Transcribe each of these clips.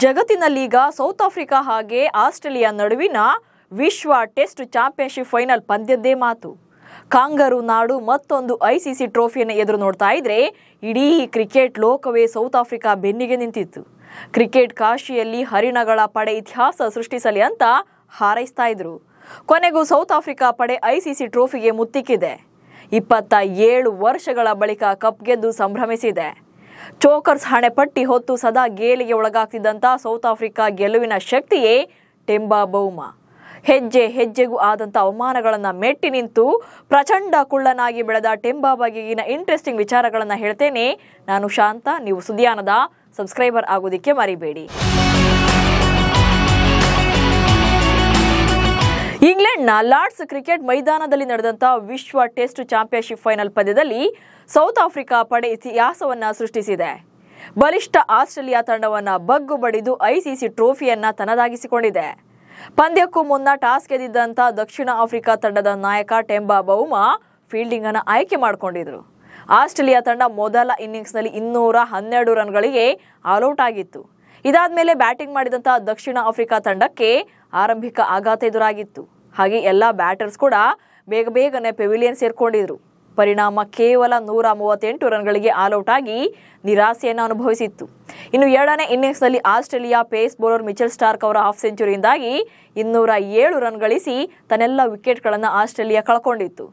ಜಗತ್ತಿನಲ್ಲೀಗ south Africa ಹಾಗೆ Australia ನಡುವಿನ ವಿಶ್ವ ಟೆಸ್ಟ್ ಚಾಂಪಿಯನ್ಶಿಪ್ ಫೈನಲ್ ಪಂದ್ಯದ್ದೇ ಮಾತು. ಕಾಂಗರೂ ನಾಡು ಮತ್ತೊಂದು ಐಸಿಸಿ ಟ್ರೋಫಿಯನ್ನು ಎದುರು ನೋಡ್ತಾ ಇದ್ರೆ ಇಡೀ ಕ್ರಿಕೆಟ್ ಲೋಕವೇ ಸೌತ್ ಆಫ್ರಿಕಾ ಬೆನ್ನಿಗೆ ನಿಂತಿತ್ತು. ಕ್ರಿಕೆಟ್ ಕಾಶಿಯಲ್ಲಿ ಹರಿಣಗಳ ಪಡೆ ಇತಿಹಾಸ ಸೃಷ್ಟಿಸಲಿ ಅಂತ ಹಾರೈಸ್ತಾ ಇದ್ರು. ಕೊನೆಗೂ ಸೌತ್ ಆಫ್ರಿಕಾ ಪಡೆ ಐಸಿಸಿ ಟ್ರೋಫಿಗೆ ಮುತ್ತಿಕ್ಕಿದೆ. 27 ವರ್ಷಗಳ ಬಳಿಕ ಕಪ್ ಗೆದ್ದು ಸಂಭ್ರಮಿಸಿದೆ. ಚೋಕರ್ಸ್ ಹಣೆಪಟ್ಟಿ ಹೊತ್ತು ಸದಾ ಗೇಲಿಗೆ ಒಳಗಾಗ್ತಿದ್ದಂಥ ಸೌತ್ ಆಫ್ರಿಕಾ ಗೆಲುವಿನ ಶಕ್ತಿಯೇ ಟೆಂಬಾ ಬೌಮಾ. ಹೆಜ್ಜೆ ಹೆಜ್ಜೆಗೂ ಆದಂಥ ಅವಮಾನಗಳನ್ನು ಮೆಟ್ಟಿ ನಿಂತು ಪ್ರಚಂಡ ಕುಳ್ಳನಾಗಿ ಬೆಳೆದ ಟೆಂಬಾ ಬಗೆಗಿನ ಇಂಟ್ರೆಸ್ಟಿಂಗ್ ವಿಚಾರಗಳನ್ನು ಹೇಳ್ತೇನೆ. ನಾನು ಶಾಂತ. ನೀವು ಸುದ್ದಿಯಾನದ ಸಬ್ಸ್ಕ್ರೈಬರ್ ಆಗೋದಿಕ್ಕೆ ಮರಿಬೇಡಿ. ಇಂಗ್ಲೆಂಡ್ನ ಲಾರ್ಡ್ಸ್ ಕ್ರಿಕೆಟ್ ಮೈದಾನದಲ್ಲಿ ನಡೆದಂಥ ವಿಶ್ವ ಟೆಸ್ಟ್ ಚಾಂಪಿಯನ್ಶಿಪ್ ಫೈನಲ್ ಪಂದ್ಯದಲ್ಲಿ ಸೌತ್ ಆಫ್ರಿಕಾ ಪಡೆ ಇತಿಹಾಸವನ್ನ ಸೃಷ್ಟಿಸಿದೆ. ಬಲಿಷ್ಠ ಆಸ್ಟ್ರೇಲಿಯಾ ತಂಡವನ್ನ ಬಗ್ಗು ಬಡಿದು ಐಸಿಸಿ ಟ್ರೋಫಿಯನ್ನ ತನ್ನದಾಗಿಸಿಕೊಂಡಿದೆ. ಪಂದ್ಯಕ್ಕೂ ಮುನ್ನ ಟಾಸ್ ಗೆದ್ದಿದ್ದಂಥ ದಕ್ಷಿಣ ಆಫ್ರಿಕಾ ತಂಡದ ನಾಯಕ ಟೆಂಬಾ ಬೌಮಾ ಫೀಲ್ಡಿಂಗ್ ಅನ್ನು ಆಯ್ಕೆ ಮಾಡಿಕೊಂಡಿದ್ರು. ಆಸ್ಟ್ರೇಲಿಯಾ ತಂಡ ಮೊದಲ ಇನ್ನಿಂಗ್ಸ್ನಲ್ಲಿ 212 ರನ್ಗಳಿಗೆ ಆಲ್ಔಟ್ ಆಗಿತ್ತು. ಇದಾದ್ಮೇಲೆ ಬ್ಯಾಟಿಂಗ್ ಮಾಡಿದಂಥ ದಕ್ಷಿಣ ಆಫ್ರಿಕಾ ತಂಡಕ್ಕೆ ಆರಂಭಿಕ ಆಘಾತ ಎದುರಾಗಿತ್ತು. ಹಾಗೆ ಎಲ್ಲ ಬ್ಯಾಟರ್ಸ್ ಕೂಡ ಬೇಗನೆ ಪೆವಿಲಿಯನ್ ಸೇರ್ಕೊಂಡಿದ್ರು. ಪರಿಣಾಮ ಕೇವಲ 138 ರನ್ಗಳಿಗೆ ಆಲ್ಔಟ್ ಆಗಿ ನಿರಾಸೆಯನ್ನು ಅನುಭವಿಸಿತ್ತು. ಇನ್ನು ಎರಡನೇ ಇನ್ನಿಂಗ್ಸ್ನಲ್ಲಿ Australia pace bowler Mitchell Starc ಅವರ ಹಾಫ್ ಸೆಂಚುರಿಯಿಂದಾಗಿ 207 ರನ್ ಗಳಿಸಿ ತನ್ನೆಲ್ಲ ವಿಕೆಟ್ಗಳನ್ನು ಆಸ್ಟ್ರೇಲಿಯಾ ಕಳ್ಕೊಂಡಿತ್ತು.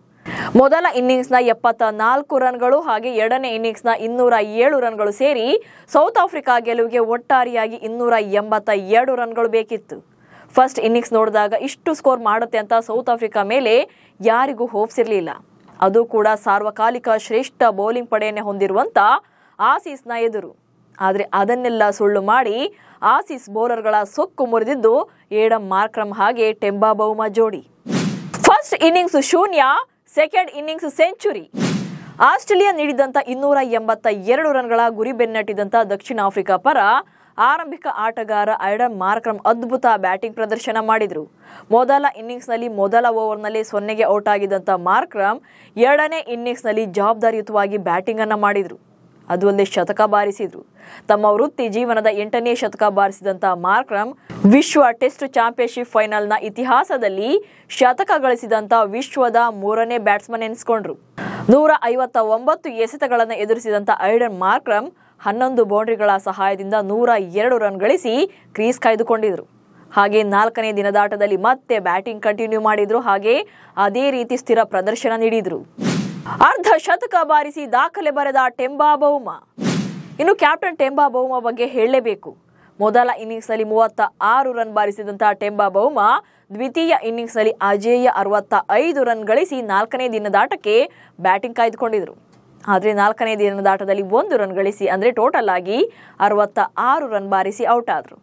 ಮೊದಲ ಇನ್ನಿಂಗ್ಸ್ನ 74 ರನ್ಗಳು ಹಾಗೆ ಎರಡನೇ ಇನ್ನಿಂಗ್ಸ್ನ 207 ರನ್ಗಳು ಸೇರಿ ಸೌತ್ ಆಫ್ರಿಕಾ ಗೆಲುವಿಗೆ ಒಟ್ಟಾರೆಯಾಗಿ 282 ರನ್ಗಳು ಬೇಕಿತ್ತು. ಫಸ್ಟ್ ಇನ್ನಿಂಗ್ಸ್ ನೋಡಿದಾಗ ಇಷ್ಟು ಸ್ಕೋರ್ ಮಾಡುತ್ತೆ ಅಂತ ಸೌತ್ ಆಫ್ರಿಕಾ ಮೇಲೆ ಯಾರಿಗೂ ಹೋಪ್ಸ್ ಇರಲಿಲ್ಲ. ಅದು ಕೂಡ ಸಾರ್ವಕಾಲಿಕ ಶ್ರೇಷ್ಠ ಬೌಲಿಂಗ್ ಪಡೆಯನ್ನೇ ಹೊಂದಿರುವಂಥ ಆಸೀಸ್ನ ಎದುರು. ಆದರೆ ಅದನ್ನೆಲ್ಲ ಸುಳ್ಳು ಮಾಡಿ ಆಸೀಸ್ ಬೌಲರ್ಗಳ ಸೊಕ್ಕು ಮುರಿದಿದ್ದು ಏಡಮ್ ಮಾರ್ಕ್ರಮ್ ಹಾಗೆ ಟೆಂಬಾ ಬೌಮಾ ಜೋಡಿ. ಫಸ್ಟ್ ಇನ್ನಿಂಗ್ಸ್ ಶೂನ್ಯ, ಸೆಕೆಂಡ್ ಇನ್ನಿಂಗ್ಸ್ ಸೆಂಚುರಿ. ಆಸ್ಟ್ರೇಲಿಯಾ ನೀಡಿದಂಥ 282 ರನ್ಗಳ ಗುರಿ ಬೆನ್ನಟ್ಟಿದಂಥ ದಕ್ಷಿಣ ಆಫ್ರಿಕಾ ಪರ ಆರಂಭಿಕ ಆಟಗಾರ ಏಡಮ್ ಮಾರ್ಕ್ರಮ್ ಅದ್ಭುತ ಬ್ಯಾಟಿಂಗ್ ಪ್ರದರ್ಶನ ಮಾಡಿದ್ರು. ಮೊದಲ ಇನ್ನಿಂಗ್ಸ್ನಲ್ಲಿ ಮೊದಲ ಓವರ್ನಲ್ಲಿ 0ಗೆ ಔಟ್ ಆಗಿದ್ದಂಥ ಮಾರ್ಕ್ರಮ್ ಎರಡನೇ ಇನ್ನಿಂಗ್ಸ್ನಲ್ಲಿ ಜವಾಬ್ದಾರಿಯುತವಾಗಿ ಬ್ಯಾಟಿಂಗ್ ಅನ್ನು ಮಾಡಿದ್ರು. ಅದು ಒಂದೇ ಶತಕ ಬಾರಿಸಿದ್ರು. ತಮ್ಮ ವೃತ್ತಿ ಜೀವನದ 8ನೇ ಶತಕ ಬಾರಿಸಿದಂಥ ಮಾರ್ಕ್ರಮ್ ವಿಶ್ವ ಟೆಸ್ಟ್ ಚಾಂಪಿಯನ್ಶಿಪ್ ಫೈನಲ್ನ ಇತಿಹಾಸದಲ್ಲಿ ಶತಕ ಗಳಿಸಿದಂಥ ವಿಶ್ವದ 3ನೇ ಬ್ಯಾಟ್ಸ್ಮನ್ ಎನಿಸಿಕೊಂಡ್ರು. 159 ಎಸೆತಗಳನ್ನು ಎದುರಿಸಿದಂಥ ಏಡಮ್ ಮಾರ್ಕ್ರಮ್ 11 ಬೌಂಡ್ರಿಗಳ ಸಹಾಯದಿಂದ 102 ರನ್ ಗಳಿಸಿ ಕ್ರೀಸ್ ಕಾಯ್ದುಕೊಂಡಿದ್ರು. ಹಾಗೆ 4ನೇ ದಿನದಾಟದಲ್ಲಿ ಮತ್ತೆ ಬ್ಯಾಟಿಂಗ್ ಕಂಟಿನ್ಯೂ ಮಾಡಿದ್ರು. ಹಾಗೆ ಅದೇ ರೀತಿ ಸ್ಥಿರ ಪ್ರದರ್ಶನ ನೀಡಿದ್ರು. ಅರ್ಧ ಶತಕ ಬಾರಿಸಿ ದಾಖಲೆ ಬರೆದ ಟೆಂಬಾ ಬೌಮಾ. ಇನ್ನು ಕ್ಯಾಪ್ಟನ್ ಟೆಂಬಾ ಬೌಮಾ ಬಗ್ಗೆ ಹೇಳಲೇಬೇಕು. ಮೊದಲ ಇನ್ನಿಂಗ್ಸ್ನಲ್ಲಿ 36 ರನ್ ಬಾರಿಸಿದಂತಹ ಟೆಂಬಾ ಬೌಮಾ ದ್ವಿತೀಯ ಇನ್ನಿಂಗ್ಸ್ನಲ್ಲಿ ಅಜೇಯ 65 ರನ್ ಗಳಿಸಿ 4ನೇ ದಿನದಾಟಕ್ಕೆ ಬ್ಯಾಟಿಂಗ್ ಕಾಯ್ದುಕೊಂಡಿದ್ರು. ಆದರೆ 4ನೇ ದಿನದಾಟದಲ್ಲಿ 1 ರನ್ ಗಳಿಸಿ ಅಂದರೆ ಟೋಟಲ್ ಆಗಿ 66 ರನ್ ಬಾರಿಸಿ ಔಟ್ ಆದರು.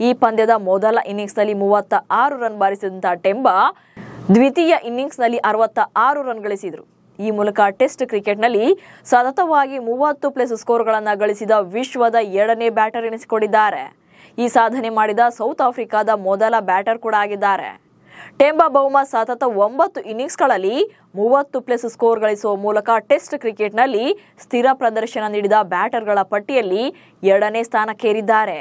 ಈ ಪಂದ್ಯದ ಮೊದಲ ಇನ್ನಿಂಗ್ಸ್ನಲ್ಲಿ 36 ರನ್ ಬಾರಿಸಿದಂಥ ಟೆಂಬಾ ದ್ವಿತೀಯ ಇನ್ನಿಂಗ್ಸ್ನಲ್ಲಿ 66 ರನ್ ಗಳಿಸಿದರು. ಈ ಮೂಲಕ ಟೆಸ್ಟ್ ಕ್ರಿಕೆಟ್ನಲ್ಲಿ ಸತತವಾಗಿ 30+ ಸ್ಕೋರ್ಗಳನ್ನು ಗಳಿಸಿದ ವಿಶ್ವದ 2ನೇ ಬ್ಯಾಟರ್ ಎನಿಸಿಕೊಂಡಿದ್ದಾರೆ. ಈ ಸಾಧನೆ ಮಾಡಿದ ಸೌತ್ ಆಫ್ರಿಕಾದ ಮೊದಲ ಬ್ಯಾಟರ್ ಕೂಡ ಆಗಿದ್ದಾರೆ. ಟೆಂಬಾ ಬೌಮಾ ಸತತ 9 ಇನ್ನಿಂಗ್ಸ್ಗಳಲ್ಲಿ 30+ ಸ್ಕೋರ್ ಗಳಿಸುವ ಮೂಲಕ ಟೆಸ್ಟ್ ಕ್ರಿಕೆಟ್ನಲ್ಲಿ ಸ್ಥಿರ ಪ್ರದರ್ಶನ ನೀಡಿದ ಬ್ಯಾಟರ್ಗಳ ಪಟ್ಟಿಯಲ್ಲಿ 2ನೇ ಸ್ಥಾನಕ್ಕೇರಿದ್ದಾರೆ.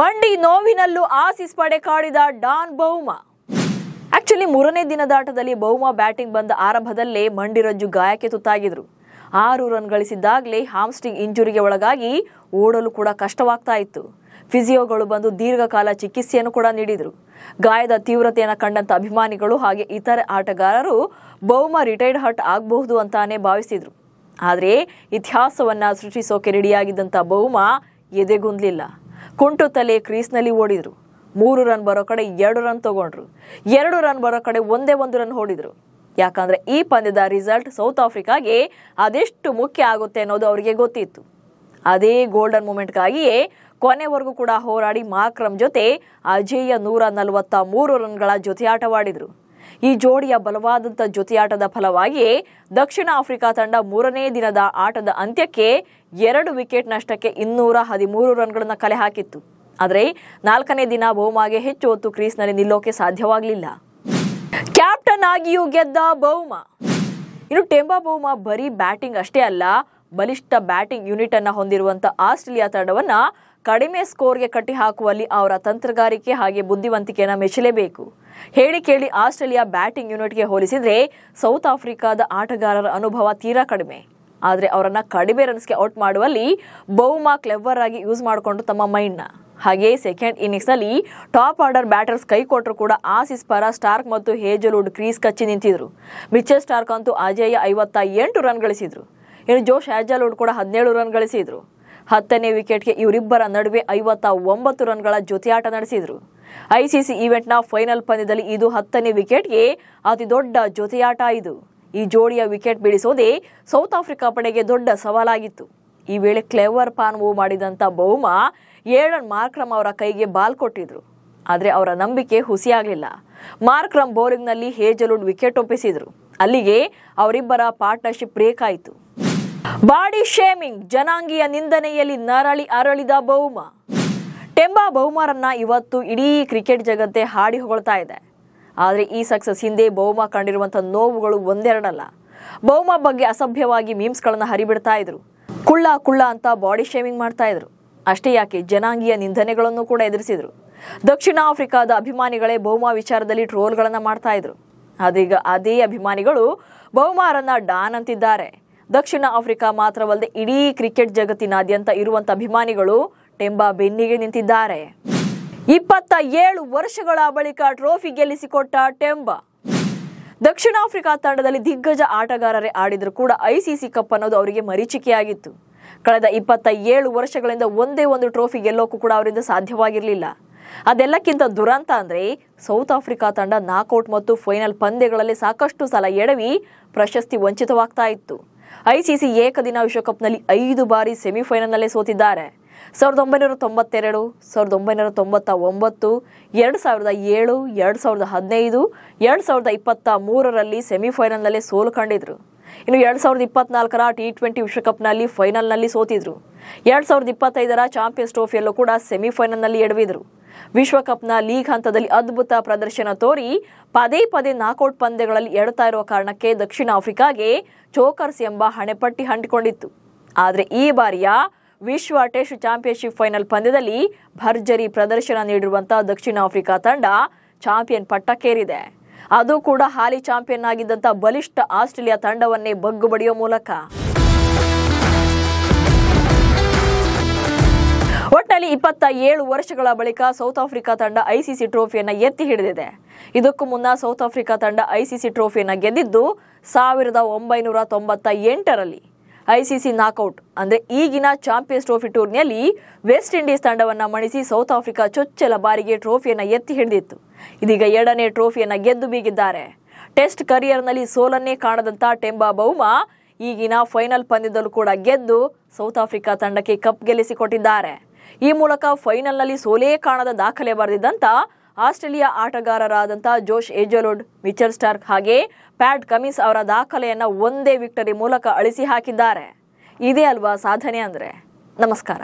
ಮಂಡಿ ನೋವಿನಲ್ಲೂ ಆಸೀಸ್ ಪಡೆ ಕಾಡಿದ ಡಾನ್ ಬೌಮಾ. ಆಕ್ಚುಲಿ 3ನೇ ದಿನದಾಟದಲ್ಲಿ ಬೌಮಾ ಬ್ಯಾಟಿಂಗ್ ಬಂದ ಆರಂಭದಲ್ಲೇ ಮಂಡಿರಜ್ಜು ಗಾಯಕ್ಕೆ ತುತ್ತಾಗಿದ್ರು. 6 ರನ್ ಗಳಿಸಿದ್ದಾಗಲೇ ಹಾಮ್ಸ್ಟ್ರಿಂಗ್ ಇಂಜುರಿಗೆ ಒಳಗಾಗಿ ಓಡಲು ಕೂಡ ಕಷ್ಟವಾಗ್ತಾ ಇತ್ತು. ಫಿಸಿಯೋಗಳು ಬಂದು ದೀರ್ಘಕಾಲ ಚಿಕಿತ್ಸೆಯನ್ನು ಕೂಡ ನೀಡಿದರು. ಗಾಯದ ತೀವ್ರತೆಯನ್ನು ಕಂಡಂತ ಅಭಿಮಾನಿಗಳು ಹಾಗೆ ಇತರೆ ಆಟಗಾರರು ಬೌಮಾ ರಿಟೈರ್ಡ್ ಹರ್ಟ್ ಆಗಬಹುದು ಅಂತಾನೆ ಭಾವಿಸಿದ್ರು. ಆದರೆ ಇತಿಹಾಸವನ್ನ ಸೃಷ್ಟಿಸೋಕೆ ರೆಡಿಯಾಗಿದ್ದಂಥ ಬೌಮಾ ಎದೆಗುಂದಲಿಲ್ಲ. ಕುಂಟುತ್ತಲೇ ಕ್ರೀಸ್ನಲ್ಲಿ ಓಡಿದ್ರು. 3 ರನ್ ಬರೋ ಕಡೆ 2 ರನ್ ತಗೊಂಡ್ರು. 2 ರನ್ ಬರೋ ಕಡೆ ಒಂದೇ 1 ರನ್ ಹೊಡಿದ್ರು. ಯಾಕಂದ್ರೆ ಈ ಪಂದ್ಯದ ರಿಸಲ್ಟ್ ಸೌತ್ ಆಫ್ರಿಕಾಗೆ ಅದೆಷ್ಟು ಮುಖ್ಯ ಆಗುತ್ತೆ ಅನ್ನೋದು ಅವರಿಗೆ ಗೊತ್ತಿತ್ತು. ಅದೇ ಗೋಲ್ಡನ್ ಮೂಮೆಂಟ್ಗಾಗಿಯೇ ಕೊನೆವರೆಗೂ ಕೂಡ ಹೋರಾಡಿ ಮಾರ್ಕ್ರಮ್ ಜೊತೆ ಅಜೇಯ 143 ರನ್ಗಳ ಜೊತೆಯಾಟವಾಡಿದ್ರು. ಈ ಜೋಡಿಯ ಬಲವಾದಂಥ ಜೊತೆಯಾಟದ ಫಲವಾಗಿಯೇ ದಕ್ಷಿಣ ಆಫ್ರಿಕಾ ತಂಡ 3ನೇ ದಿನದ ಆಟದ ಅಂತ್ಯಕ್ಕೆ 2 ವಿಕೆಟ್ ನಷ್ಟಕ್ಕೆ 213 ರನ್ಗಳನ್ನು ಕಲೆ ಹಾಕಿತ್ತು. ಆದರೆ 4ನೇ ದಿನ ಬೌಮಾಗೆ ಹೆಚ್ಚು ಹೊತ್ತು ಕ್ರೀಸ್ನಲ್ಲಿ ನಿಲ್ಲೋಕೆ ಸಾಧ್ಯವಾಗಲಿಲ್ಲ. ಕ್ಯಾಪ್ಟನ್ ಆಗಿಯೂ ಗೆದ್ದ ಬೌಮಾ. ಇನ್ನು ಟೆಂಬಾ ಬೌಮಾ ಬರೀ ಬ್ಯಾಟಿಂಗ್ ಅಷ್ಟೇ ಅಲ್ಲ, ಬಲಿಷ್ಠ ಬ್ಯಾಟಿಂಗ್ ಯೂನಿಟ್ ಅನ್ನು ಹೊಂದಿರುವಂತ ಆಸ್ಟ್ರೇಲಿಯಾ ತಂಡವನ್ನ ಕಡಿಮೆ ಸ್ಕೋರ್ಗೆ ಕಟ್ಟಿ ಹಾಕುವಲ್ಲಿ ಅವರ ತಂತ್ರಗಾರಿಕೆ ಹಾಗೆ ಬುದ್ಧಿವಂತಿಕೆಯನ್ನು ಮೆಚ್ಚಲೇಬೇಕು. ಹೇಳಿ ಕೇಳಿ ಆಸ್ಟ್ರೇಲಿಯಾ ಬ್ಯಾಟಿಂಗ್ ಯೂನಿಟ್ಗೆ ಹೋಲಿಸಿದ್ರೆ ಸೌತ್ ಆಫ್ರಿಕಾದ ಆಟಗಾರರ ಅನುಭವ ತೀರಾ ಕಡಿಮೆ. ಆದರೆ ಅವರನ್ನ ಕಡಿಮೆ ರನ್ಸ್ಗೆ ಔಟ್ ಮಾಡುವಲ್ಲಿ ಬೌಮಾ ಕ್ಲೆವರ್ ಆಗಿ ಯೂಸ್ ಮಾಡಿಕೊಂಡು ತಮ್ಮ ಮೈಂಡ್ನ. ಹಾಗೆ ಸೆಕೆಂಡ್ ಇನ್ನಿಂಗ್ಸ್ನಲ್ಲಿ ಟಾಪ್ ಆರ್ಡರ್ ಬ್ಯಾಟರ್ಸ್ ಕೈ ಕೊಟ್ಟರು ಕೂಡ ಆಸೀಸ್ ಪರ ಸ್ಟಾರ್ಕ್ ಮತ್ತು ಹೇಜಲ್ವುಡ್ ಕ್ರೀಸ್ ಕಚ್ಚಿ ನಿಂತಿದ್ರು. ಮಿಚೆಲ್ ಸ್ಟಾರ್ಕ್ ಅಂತೂ ಅಜೇಯ 58 ರನ್ ಗಳಿಸಿದ್ರು. ಇನ್ನು ಜೋಶ್ ಹೇಜಲ್ವುಡ್ ಕೂಡ 17 ರನ್ ಗಳಿಸಿದ್ರು. 10ನೇ ವಿಕೆಟ್ಗೆ ಇವರಿಬ್ಬರ ನಡುವೆ 59 ರನ್ಗಳ ಜೊತೆಯಾಟ ನಡೆಸಿದ್ರು. ಐಸಿಸಿ ಈವೆಂಟ್ನ ಫೈನಲ್ ಪಂದ್ಯದಲ್ಲಿ ಇದು 10ನೇ ವಿಕೆಟ್ಗೆ ಅತಿ ದೊಡ್ಡ ಜೊತೆಯಾಟ. ಈ ಜೋಡಿಯ ವಿಕೆಟ್ ಬೀಳಿಸೋದೇ ಸೌತ್ ಆಫ್ರಿಕಾ ಪಡೆಗೆ ದೊಡ್ಡ ಸವಾಲಾಗಿತ್ತು. ಈ ವೇಳೆ ಕ್ಲೆವರ್ ಪಾನ್ ಮೂವ್ ಮಾಡಿದಂಥ ಬೌಮಾ ಏಡನ್ ಮಾರ್ಕ್ರಮ್ ಅವರ ಕೈಗೆ ಬಾಲ್ ಕೊಟ್ಟಿದ್ರು. ಆದರೆ ಅವರ ನಂಬಿಕೆ ಹುಸಿಯಾಗಲಿಲ್ಲ. Markram ಬೌಲಿಂಗ್ನಲ್ಲಿ ಹೇಜಲ್ವುಡ್ wicket ಒಪ್ಪಿಸಿದ್ರು. ಅಲ್ಲಿಗೆ ಅವರಿಬ್ಬರ ಪಾರ್ಟ್ನರ್ಶಿಪ್ ಬ್ರೇಕ್ ಆಯಿತು. ಬಾಡಿ ಶೇಮಿಂಗ್, ಜನಾಂಗೀಯ ನಿಂದನೆಯಲ್ಲಿ ನರಳಿ ಅರಳಿದ ಬೌಮಾ. ಟೆಂಬಾ ಬೌಮಾರನ್ನ ಇವತ್ತು ಇಡೀ ಕ್ರಿಕೆಟ್ ಜಗತ್ತೇ ಹಾಡಿ ಹೊಗಳ್ತಾ ಇದೆ. ಆದರೆ ಈ ಸಕ್ಸಸ್ ಹಿಂದೆ ಬೌಮಾ ಕಂಡಿರುವಂತಹ ನೋವುಗಳು ಒಂದೆರಡಲ್ಲ. ಬೌಮಾ ಬಗ್ಗೆ ಅಸಭ್ಯವಾಗಿ ಮೀಮ್ಸ್ಗಳನ್ನು ಹರಿಬಿಡ್ತಾ ಇದ್ರು. ಕುಳ್ಳ ಅಂತ ಬಾಡಿ ಶೇಮಿಂಗ್ ಮಾಡ್ತಾ ಇದ್ರು. ಅಷ್ಟೇ ಯಾಕೆ, ಜನಾಂಗೀಯ ನಿಂದನೆಗಳನ್ನು ಕೂಡ ಎದುರಿಸಿದ್ರು. ದಕ್ಷಿಣ ಆಫ್ರಿಕಾದ ಅಭಿಮಾನಿಗಳೇ ಬೌಮಾ ವಿಚಾರದಲ್ಲಿ ಟ್ರೋಲ್ಗಳನ್ನು ಮಾಡ್ತಾ ಇದ್ರು. ಆದ್ರೀಗ ಅದೇ ಅಭಿಮಾನಿಗಳು ಬೌಮಾರನ್ನ ಡಾನ್ ಅಂತಿದ್ದಾರೆ. ದಕ್ಷಿಣ ಆಫ್ರಿಕಾ ಮಾತ್ರವಲ್ಲದೆ ಇಡೀ ಕ್ರಿಕೆಟ್ ಜಗತ್ತಿನಾದ್ಯಂತ ಇರುವಂತ ಅಭಿಮಾನಿಗಳು ಟೆಂಬಾ ಬೆನ್ನಿಗೆ ನಿಂತಿದ್ದಾರೆ. 27 ವರ್ಷಗಳ ಬಳಿಕ ಟ್ರೋಫಿ ಗೆಲ್ಲಿಸಿಕೊಟ್ಟ ಟೆಂಬಾ. ದಕ್ಷಿಣ ಆಫ್ರಿಕಾ ತಂಡದಲ್ಲಿ ದಿಗ್ಗಜ ಆಟಗಾರರೇ ಆಡಿದ್ರು ಕೂಡ ಐಸಿಸಿ ಕಪ್ ಅನ್ನೋದು ಅವರಿಗೆ ಮರೀಚಿಕೆಯಾಗಿತ್ತು. ಕಳೆದ 27 ವರ್ಷಗಳಿಂದ ಒಂದೇ ಒಂದು ಟ್ರೋಫಿ ಗೆಲ್ಲೋಕ್ಕೂ ಕೂಡ ಅವರಿಂದ ಸಾಧ್ಯವಾಗಿರಲಿಲ್ಲ. ಅದೆಲ್ಲಕ್ಕಿಂತ ದುರಂತ ಅಂದ್ರೆ ಸೌತ್ ಆಫ್ರಿಕಾ ತಂಡ ನಾಕ್ಔಟ್ ಮತ್ತು ಫೈನಲ್ ಪಂದ್ಯಗಳಲ್ಲಿ ಸಾಕಷ್ಟು ಸಲ ಎಡವಿ ಪ್ರಶಸ್ತಿ ವಂಚಿತವಾಗ್ತಾ ಇತ್ತು. ಐಸಿಸಿ ಏಕದಿನ ವಿಶ್ವಕಪ್ನಲ್ಲಿ 5 ಬಾರಿ ಸೆಮಿಫೈನಲ್ನಲ್ಲೇ ಸೋತಿದ್ದಾರೆ. 1992, 1999, 2007, 2015, 2023ರಲ್ಲಿ ಸೆಮಿಫೈನಲ್ನಲ್ಲೇ ಸೋಲು ಕಂಡಿದ್ರು. ಇನ್ನು 2024ರ T20 ವಿಶ್ವಕಪ್ನಲ್ಲಿ ಫೈನಲ್ನಲ್ಲಿ ಸೋತಿದ್ರು. 2025ರ ಚಾಂಪಿಯನ್ಸ್ ಟ್ರೋಫಿಯಲ್ಲೂ ಕೂಡ ಸೆಮಿಫೈನಲ್ನಲ್ಲಿ ಎಡವಿದ್ರು. ವಿಶ್ವಕಪ್ನ ಲೀಗ್ ಹಂತದಲ್ಲಿ ಅದ್ಭುತ ಪ್ರದರ್ಶನ ತೋರಿ ಪದೇ ನಾಕೌಟ್ ಪಂದ್ಯಗಳಲ್ಲಿ ಎಡುತ್ತಾ ಇರುವ ಕಾರಣಕ್ಕೆ ದಕ್ಷಿಣ ಆಫ್ರಿಕಾಗೆ ಚೋಕರ್ಸ್ ಎಂಬ ಹಣೆಪಟ್ಟಿ ಅಂಟಿಕೊಂಡಿತ್ತು. ಆದರೆ ಈ ಬಾರಿಯ ವಿಶ್ವ ಟೆಸ್ಟ್ ಚಾಂಪಿಯನ್ಶಿಪ್ ಫೈನಲ್ ಪಂದ್ಯದಲ್ಲಿ ಭರ್ಜರಿ ಪ್ರದರ್ಶನ ನೀಡಿರುವಂತಹ ದಕ್ಷಿಣ ಆಫ್ರಿಕಾ ತಂಡ ಚಾಂಪಿಯನ್ ಪಟ್ಟಕ್ಕೇರಿದೆ. ಅದು ಕೂಡ ಹಾಲಿ ಚಾಂಪಿಯನ್ ಆಗಿದ್ದಂಥ ಬಲಿಷ್ಠ ಆಸ್ಟ್ರೇಲಿಯಾ ತಂಡವನ್ನೇ ಬಗ್ಗು ಬಡಿಯೋ ಮೂಲಕ. ಒಟ್ಟಿನಲ್ಲಿ 27 ವರ್ಷಗಳ ಬಳಿಕ ಸೌತ್ ಆಫ್ರಿಕಾ ತಂಡ ಐಸಿಸಿ ಟ್ರೋಫಿಯನ್ನ ಎತ್ತಿ ಹಿಡಿದಿದೆ. ಇದಕ್ಕೂ ಮುನ್ನ ಸೌತ್ ಆಫ್ರಿಕಾ ತಂಡ ಐಸಿಸಿ ಟ್ರೋಫಿಯನ್ನ ಗೆದ್ದಿದ್ದು 1998ರಲ್ಲಿ. ಐಸಿಸಿ ನಾಕ್ಔಟ್ ಅಂದ್ರೆ ಈಗಿನ ಚಾಂಪಿಯನ್ಸ್ ಟ್ರೋಫಿ ಟೂರ್ನಿಯಲ್ಲಿ ವೆಸ್ಟ್ ಇಂಡೀಸ್ ತಂಡವನ್ನ ಮಣಿಸಿ ಸೌತ್ ಆಫ್ರಿಕಾ ಚೊಚ್ಚಲ ಬಾರಿಗೆ ಟ್ರೋಫಿಯನ್ನ ಎತ್ತಿ ಹಿಡಿದಿತ್ತು. ಇದೀಗ 2ನೇ ಟ್ರೋಫಿಯನ್ನ ಗೆದ್ದು ಬೀಗಿದ್ದಾರೆ. ಟೆಸ್ಟ್ ಕರಿಯರ್ನಲ್ಲಿ ಸೋಲನ್ನೇ ಕಾಣದಂತ ಟೆಂಬಾ ಬೌಮಾ ಈಗಿನ ಫೈನಲ್ ಪಂದ್ಯದಲ್ಲೂ ಕೂಡ ಗೆದ್ದು ಸೌತ್ ಆಫ್ರಿಕಾ ತಂಡಕ್ಕೆ ಕಪ್ ಗೆಲ್ಲಿಸಿಕೊಟ್ಟಿದ್ದಾರೆ. ಈ ಮೂಲಕ ಫೈನಲ್ನಲ್ಲಿ ಸೋಲೇ ಕಾಣದ ದಾಖಲೆ ಬರೆದಿದ್ದಂತ ಆಸ್ಟ್ರೇಲಿಯಾ ಆಟಗಾರರಾದಂಥ ಜೋಶ್ ಹೇಜಲ್ವುಡ್, ಮಿಚೆಲ್ ಸ್ಟಾರ್ಕ್ ಹಾಗೆ ಪ್ಯಾಟ್ ಕಮಿನ್ಸ್ ಅವರ ದಾಖಲೆಯನ್ನ ಒಂದೇ ವಿಕ್ಟರಿ ಮೂಲಕ ಅಳಿಸಿ ಹಾಕಿದ್ದಾರೆ. ಇದೇ ಅಲ್ವಾ ಸಾಧನೆ ಅಂದ್ರೆ. ನಮಸ್ಕಾರ.